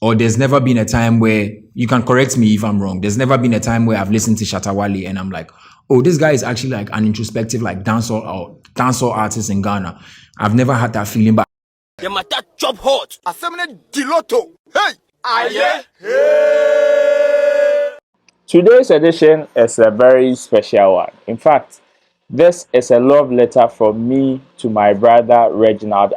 or there's never been a time where, you can correct me if I'm wrong, there's never been a time where I've listened to Shatta Wale and I'm like, oh, this guy is actually like an introspective, like dancehall artist in Ghana. I've never had that feeling, but The matter chop hot. Assembly diloto. Hey! Aye! Today's edition is a very special one. In fact, this is a love letter from me to my brother Reginald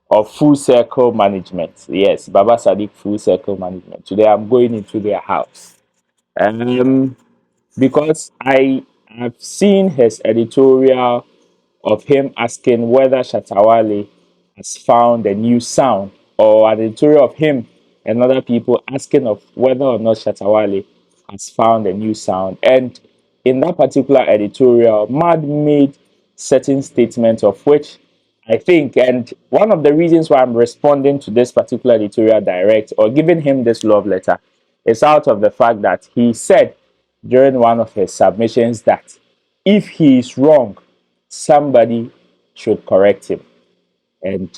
of Full Circle Management. Yes, Baba Sadiq Full Circle Management. Today I'm going into their house. Because I have seen his editorial of him asking whether Shatta Wale has found a new sound, or an editorial of him and other people asking of whether or not Shatta Wale has found a new sound. And in that particular editorial, Mad made certain statements of which I think, and one of the reasons why I'm responding to this particular editorial direct or giving him this love letter is out of the fact that he said during one of his submissions that if he is wrong, somebody should correct him. And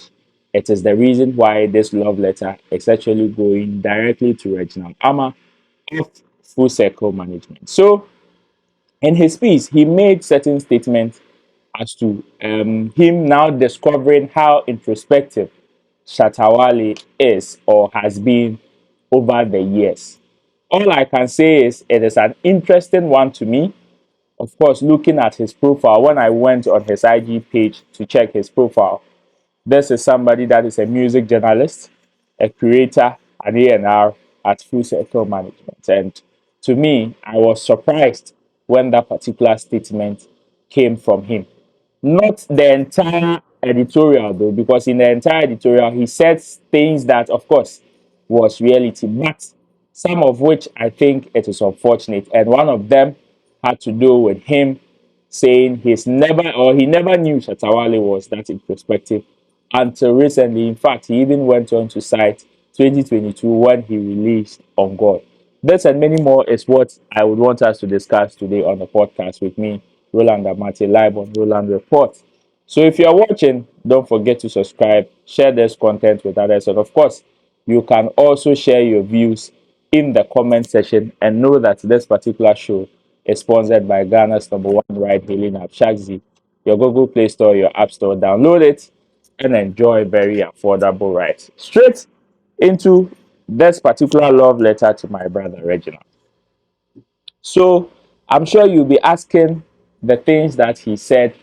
it is the reason why this love letter is actually going directly to Reginald of Full Circle Management. So, in his piece, he made certain statements as to him now discovering how introspective Shatta Wale is or has been over the years. All I can say is it is an interesting one to me. Of course, looking at his profile, when I went on his IG page to check his profile, this is somebody that is a music journalist, a creator, an A&R at Full Circle Management. And to me, I was surprised when that particular statement came from him. Not the entire editorial, though, because in the entire editorial, he said things that, of course, was reality, but some of which I think it is unfortunate. And one of them had to do with him saying he never knew Shatta Wale was that introspective until recently. In fact, he even went on to cite 2022 when he released On God. This and many more is what I would want us to discuss today on the podcast with me, Roland Amartey, live on Roland Reports. So if you're watching, don't forget to subscribe, share this content with others, and of course, you can also share your views in the comment section, and know that this particular show is sponsored by Ghana's #1 ride-hailing app, Shagzy. Your Google Play Store, your App Store, download it and enjoy very affordable rides. Straight into this particular love letter to my brother Reginald. So I'm sure you'll be asking the things that he said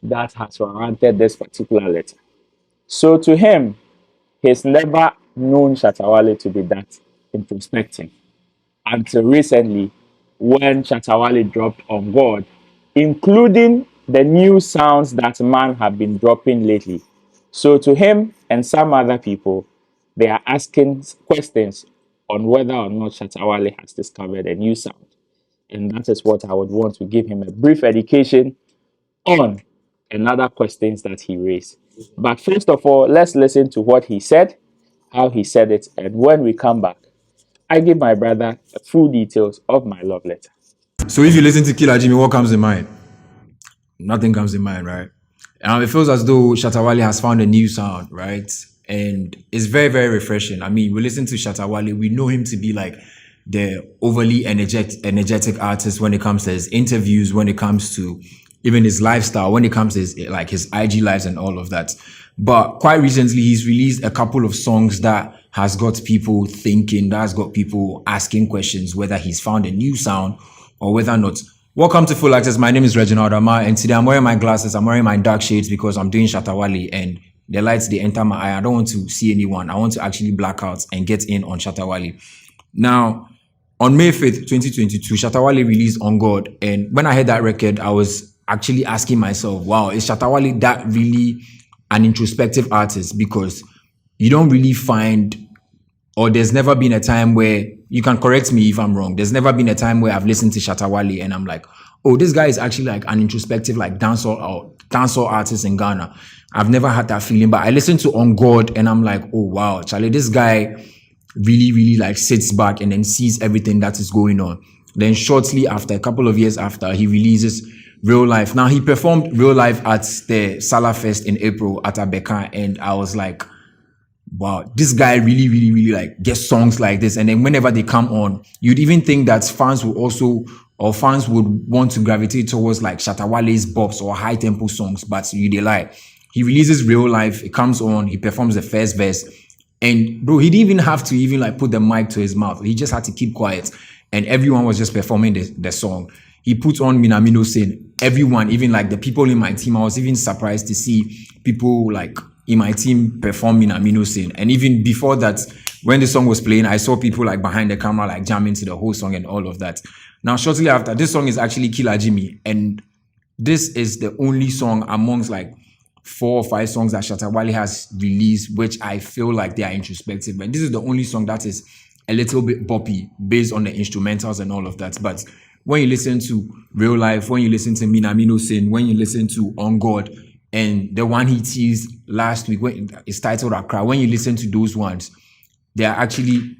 that has warranted this particular letter. So to him, he's never known Shatta Wale to be that introspective until recently when Shatta Wale dropped On God, including the new sounds that man have been dropping lately. So to him and some other people, they are asking questions on whether or not Shatta Wale has discovered a new sound. And that is what I would want to give him a brief education on, and other questions that he raised. But first of all, let's listen to what he said, how he said it, and when we come back, I give my brother full details of my love letter. so if you listen to Killer Jimmy, what comes in mind? Nothing comes in mind, right? It feels as though Shatta Wale has found a new sound, right? And it's very, very refreshing. I mean, we listen to Shatta Wale, we know him to be like the overly energetic artist when it comes to his interviews, when it comes to even his lifestyle, when it comes to his IG lives and all of that. But quite recently, he's released a couple of songs that has got people thinking, that has got people asking questions whether he's found a new sound or whether not. Welcome to Full Access. My name is Reginald, and today I'm wearing my glasses. I'm wearing my dark shades because I'm doing Shatta Wale, and the lights, they enter my eye. I don't want to see anyone. I want to actually black out and get in on Shatta Wale. Now, on May 5th, 2022, Shatta Wale released On God. And when I heard that record, I was actually asking myself, wow, is Shatta Wale that really an introspective artist? Because you don't really find, or there's never been a time where, you can correct me if I'm wrong, there's never been a time where I've listened to Shatta Wale and I'm like, oh, this guy is actually like an introspective, like dancehall artist in Ghana. I've never had that feeling, but I listened to On God and I'm like, oh wow, Charlie, this guy really, really like sits back and then sees everything that is going on. Then shortly after, a couple of years after, he releases Real Life. Now, he performed Real Life at the Salah Fest in April at Abeka, and I was like, wow, this guy really, really, really like gets songs like this. And then whenever they come on, you'd even think that fans will also, or fans would want to gravitate towards like Shatta Wale's bops or high tempo songs, but you they lie. He releases Real Life, it comes on, he performs the first verse. And bro, he didn't even have to even like put the mic to his mouth. He just had to keep quiet. And everyone was just performing the song. He put on Minamino saying, everyone, even like the people in my team, I was even surprised to see people like in my team perform Minamino saying. And even before that, when the song was playing, I saw people like behind the camera like jamming to the whole song and all of that. Now, shortly after, this song is actually Killer Jimmy. And this is the only song amongst like 4 or 5 songs that Shatta Wale has released, which I feel like they are introspective. And this is the only song that is a little bit boppy based on the instrumentals and all of that. But when you listen to Real Life, when you listen to Minamino Sin, when you listen to On God, and the one he teased last week, when it's titled Accra, when you listen to those ones, they are actually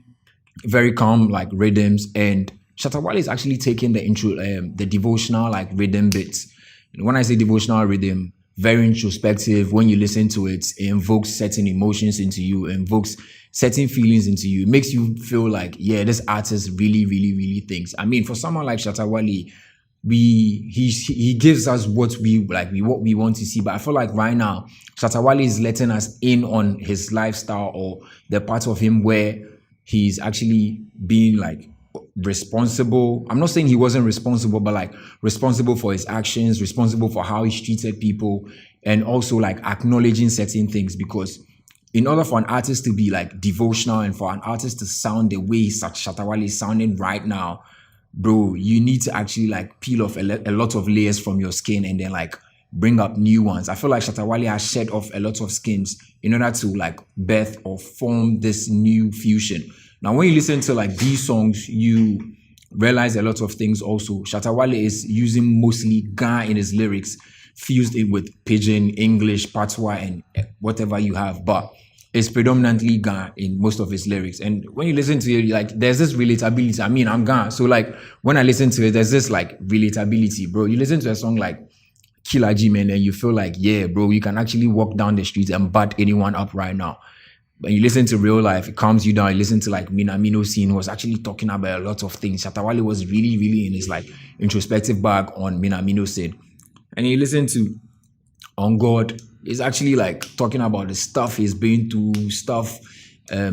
very calm like rhythms. And Shatta Wale is actually taking the devotional like rhythm bits. And when I say devotional rhythm, very introspective. When you listen to it, it invokes certain emotions into you, invokes certain feelings into you. It makes you feel like, yeah, this artist really, really, really thinks. I mean, for someone like Shatta Wale, he gives us what we want to see. But I feel like right now, Shatta Wale is letting us in on his lifestyle or the part of him where he's actually being like responsible. I'm not saying he wasn't responsible, but like responsible for his actions, responsible for how he's treated people, and also like acknowledging certain things. Because in order for an artist to be like devotional and for an artist to sound the way Shatta Wale is sounding right now, bro, you need to actually like peel off a lot of layers from your skin and then like bring up new ones. I feel like Shatta Wale has shed off a lot of skins in order to like birth or form this new fusion. Now, when you listen to like these songs, you realize a lot of things also. Shatta Wale is using mostly Ga in his lyrics, fused it with Pidgin, English, Patois, and whatever you have. But it's predominantly Ga in most of his lyrics. And when you listen to it, like there's this relatability. I mean, I'm Ga. So like when I listen to it, there's this like relatability, bro. You listen to a song like Killer G, man, and you feel like, yeah, bro, you can actually walk down the streets and bat anyone up right now. When you listen to Real Life, it calms you down. You listen to like Minamino Scene was actually talking about a lot of things. Shatta Wale was really, really in his like introspective bag on Minamino Scene. And you listen to On God, it's actually like talking about the stuff he's been through, stuff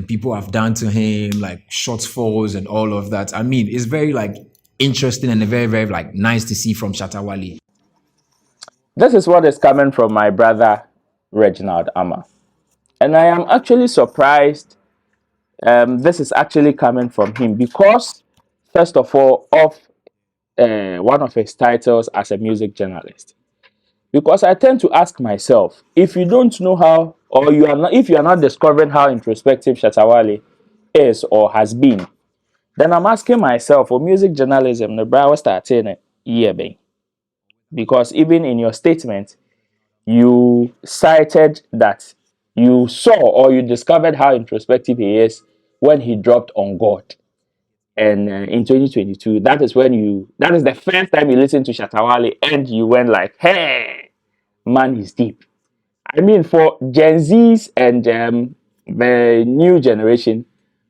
people have done to him, like shortfalls and all of that. I mean, it's very like interesting and very, very like nice to see from Shatta Wale. This is what is coming from my brother, Reginald Ama. And I am actually surprised this is actually coming from him because, first of all, of one of his titles as a music journalist. Because I tend to ask myself, if you don't know how, or you are not, if you are not discovering how introspective Shatta Wale is or has been, then I'm asking myself, for music journalism, the brother started a year bang. Because even in your statement, you cited that you saw or you discovered how introspective he is when he dropped On God. And in 2022, that is the first time you listened to Shatta Wale and you went like, hey, man, he's deep. I mean, for Gen Zs and the new generation,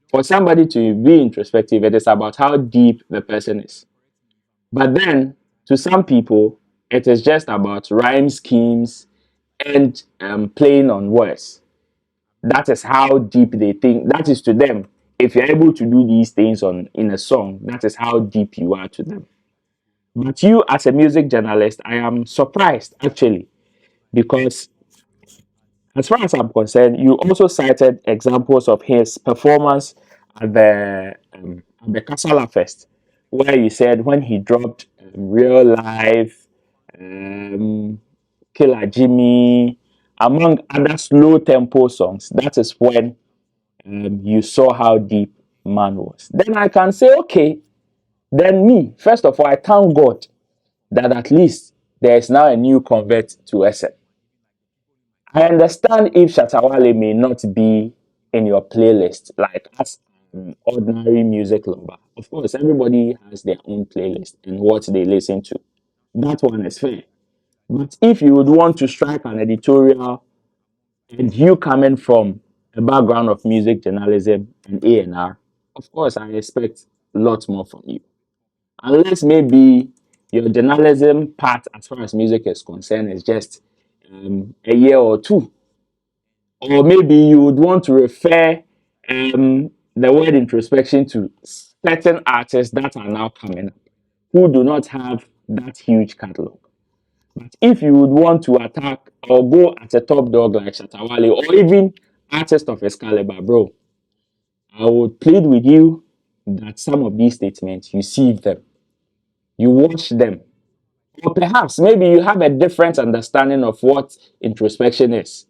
for somebody to be introspective, it is about how deep the person is. But then, to some people, it is just about rhyme schemes and playing on words. That is how deep they think. That is to them. If you're able to do these things in a song, that is how deep you are to them. But you, as a music journalist, I am surprised actually, because as far as I'm concerned, you also cited examples of his performance at the Kasala Fest, where you said when he dropped Real Life, um, Killer Jimmy, among other slow tempo songs, that is when you saw how deep man was. Then I can say, okay, then me, first of all, I thank God that at least there is now a new convert to SM. I understand if Shatta Wale may not be in your playlist, like as ordinary music lover. Of course, everybody has their own playlist and what they listen to. That one is fair. But if you would want to strike an editorial and you coming from a background of music journalism and A&R, of course, I expect lots more from you. Unless maybe your journalism part, as far as music is concerned, is just a year or two. Or maybe you would want to refer the word introspection to certain artists that are now coming up who do not have that huge catalog. But if you would want to attack or go at a top dog like Shatta Wale or even artist of his caliber, bro, I would plead with you that some of these statements, you see them, you watch them, or perhaps maybe you have a different understanding of what introspection is.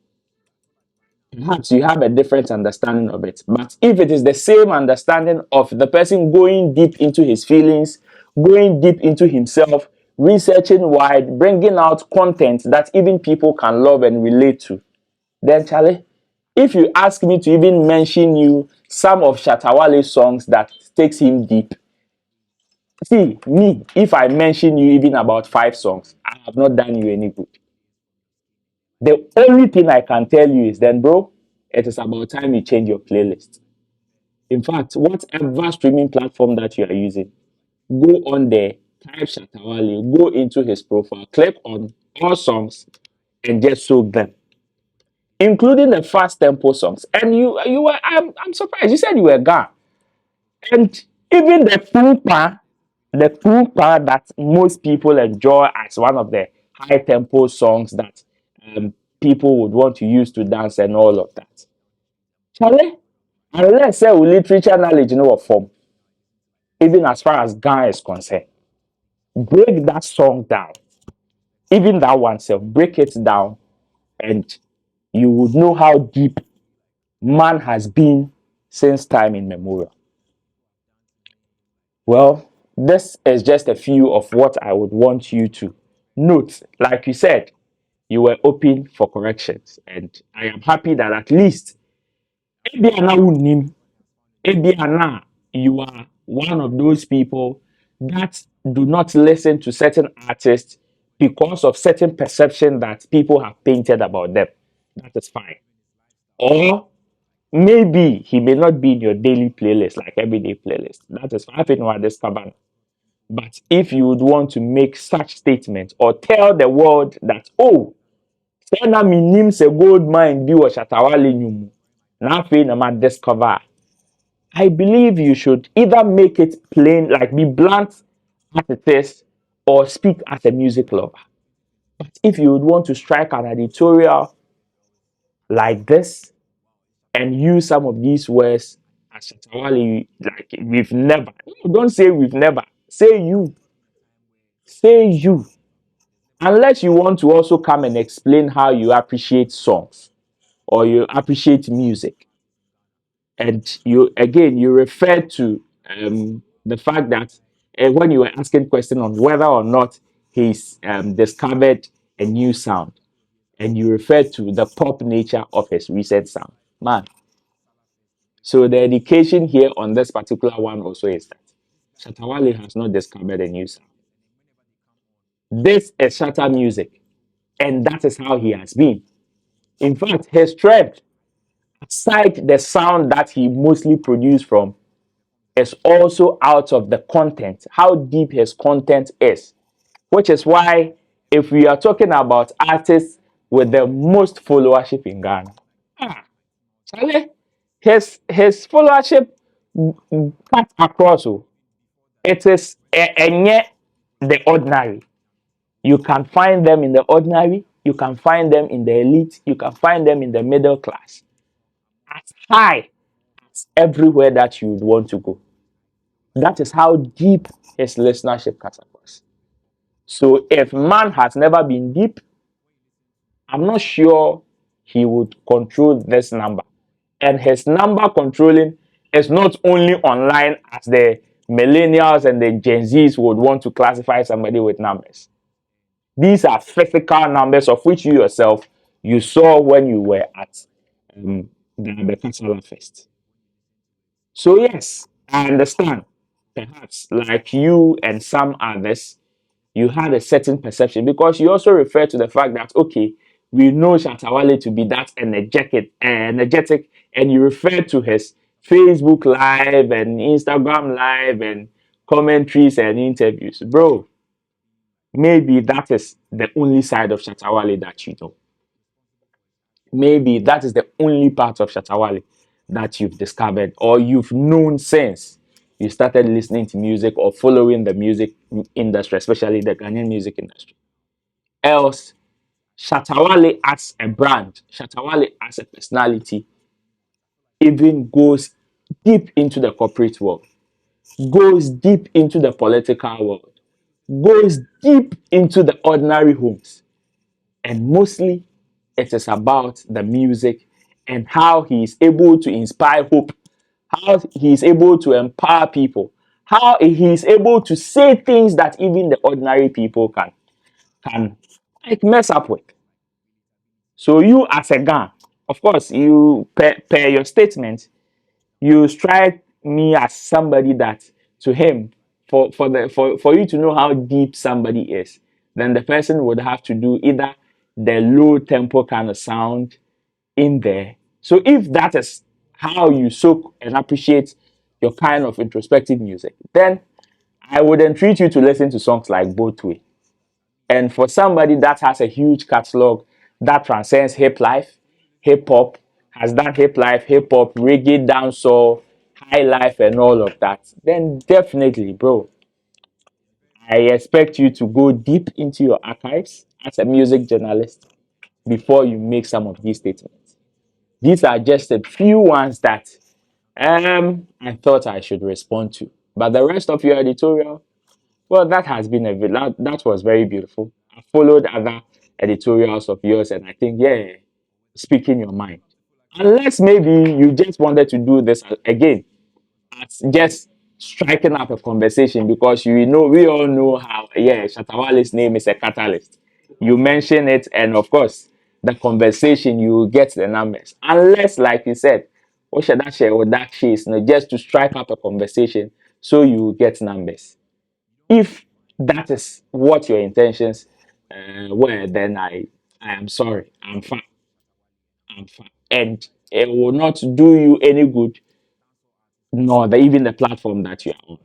Perhaps you have a different understanding of it. But if it is the same understanding of the person going deep into his feelings, going deep into himself, researching wide, bringing out content that even people can love and relate to, then Charlie, if you ask me to even mention you some of Shatta Wale's songs that takes him deep, see, me, if I mention you even about 5 songs, I have not done you any good. The only thing I can tell you is then, bro, it is about time you change your playlist. In fact, whatever streaming platform that you are using, go on there, type Shatta Wale, go into his profile, click on all songs, and just soak them, including the fast tempo songs. And you were, I'm surprised. You said you were gone. And even the Pupa that most people enjoy as one of the high tempo songs that people would want to use to dance and all of that. Charlie, unless say we literature knowledge know of form, even as far as Ghana is concerned, break that song down. Even that one self, break it down, and you would know how deep man has been since time immemorial. Well, this is just a few of what I would want you to note. Like you said, you were open for corrections, and I am happy that at least Ebiana you are one of those people that do not listen to certain artists because of certain perception that people have painted about them. That is fine. Or maybe he may not be in your daily playlist, like everyday playlist. That is fine. But if you would want to make such statements or tell the world that, oh, say na me name say gold mine bi wo Shatta Wale nyum. Na fe na ma discover. I believe you should either make it plain, like be blunt as it is, or speak as a music lover. But if you would want to strike an editorial like this and use some of these words as Shatta Wale, like we've never, don't say we've never, say you. Say you. Unless you want to also come and explain how you appreciate songs or you appreciate music. And you again you refer to the fact that when you were asking question on whether or not he's discovered a new sound, and you refer to the pop nature of his recent sound, man. So the education here on this particular one also is that Shatta Wale has not discovered a new sound. This is Shatta music, and that is how he has been. In fact, his strength, aside the sound that he mostly produced from, is also out of the content, how deep his content is. Which is why, if we are talking about artists with the most followership in Ghana, Charlie, his followership cut across. It is the ordinary. You can find them in the ordinary, you can find them in the elite, you can find them in the middle class. As high as everywhere that you would want to go. That is how deep his listenership cuts across. So if man has never been deep, I'm not sure he would control this number. And his number controlling is not only online as the millennials and the Gen Zs would want to classify somebody with numbers. These are physical numbers of which you yourself you saw when you were at the Kasala Fest. So yes, I understand. Perhaps like you and some others, you had a certain perception because you also refer to the fact that okay, we know Shatta Wale to be that energetic, and you refer to his Facebook Live and Instagram Live and commentaries and interviews. Bro, maybe that is the only side of Shatta Wale that you know. Maybe that is the only part of Shatta Wale that you've discovered or you've known since you started listening to music or following the music industry, especially the Ghanaian music industry. Else, Shatta Wale as a brand, Shatta Wale as a personality, even goes deep into the corporate world, goes deep into the political world, goes deep into the ordinary homes. And mostly, it is about the music and how he is able to inspire hope, how he is able to empower people, how he is able to say things that even the ordinary people can like mess up with. So you as a gang, of course, you per your statement, you strike me as somebody that to him, for you to know how deep somebody is, then the person would have to do either the low tempo kind of sound in there. So if that is how you soak and appreciate your kind of introspective music, then I would entreat you to listen to songs like Both Way. And for somebody that has a huge catalog that transcends hip life, hip hop, has done hip life, hip hop, reggae, dancehall, high life, and all of that, then definitely, bro, I expect you to go deep into your archives as a music journalist before you make some of these statements. These are just a few ones that I thought I should respond to. But the rest of your editorial, well, that has been that was very beautiful. I followed other editorials of yours, and I think, yeah, speaking your mind. Unless maybe you just wanted to do this again, as just striking up a conversation because we all know how, yeah, Shatta Wale's name is a catalyst. You mention it, and of course, the conversation you get the numbers. Unless, like you said, what should that share or that chase, just to strike up a conversation so you get numbers. If that is what your intentions were, then I am sorry. I'm fine. I'm fine. And it will not do you any good, nor even the platform that you are on.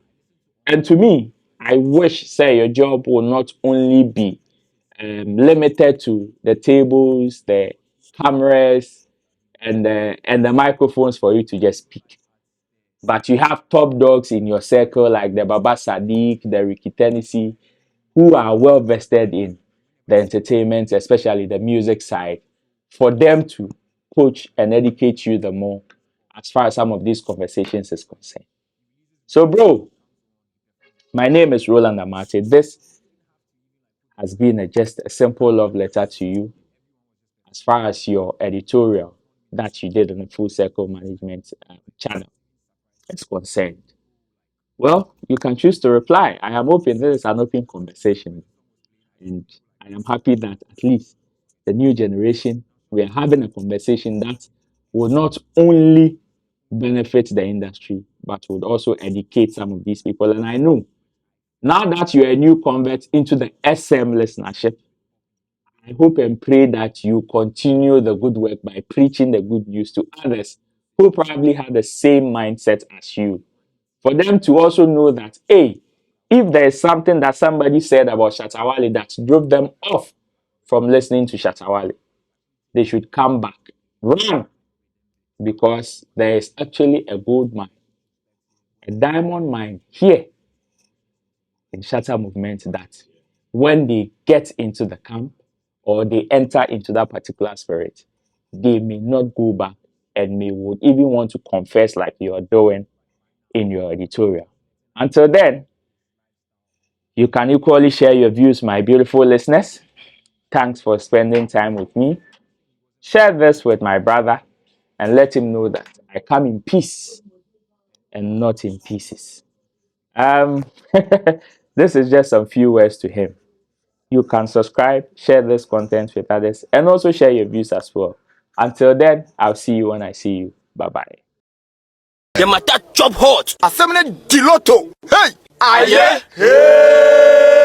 And to me, I wish, say, your job will not only be limited to the tables, the cameras, and the microphones for you to just speak. But you have top dogs in your circle like the Baba Sadiq, the Ricky Tennessee, who are well vested in the entertainment, especially the music side, for them to coach and educate you the more as far as some of these conversations is concerned. So, bro, my name is Roland Amartey. This has been just a simple love letter to you as far as your editorial that you did on the Full Circle Management channel is concerned. Well, you can choose to reply. I am open. This is an open conversation. And I am happy that at least the new generation, we are having a conversation that will not only benefit the industry, but would also educate some of these people. And I know now that you're a new convert into the SM listenership, I hope and pray that you continue the good work by preaching the good news to others who probably have the same mindset as you. For them to also know that, hey, if there is something that somebody said about Shatta Wale that drove them off from listening to Shatta Wale, they should come back, run, because there is actually a gold mine, a diamond mine here in Shatta movement that when they get into the camp or they enter into that particular spirit, they may not go back and may would even want to confess like you're doing in your editorial. Until then, you can equally share your views, my beautiful listeners. Thanks for spending time with me. Share this with my brother and let him know that I come in peace and not in pieces. Um, this is just some few words to him. You can subscribe, share this content with others, and also share your views as well. Until then, I'll see you when I see you. Bye bye. The matter chop hot. Assembly Diloto. Hey! Aye! Hey!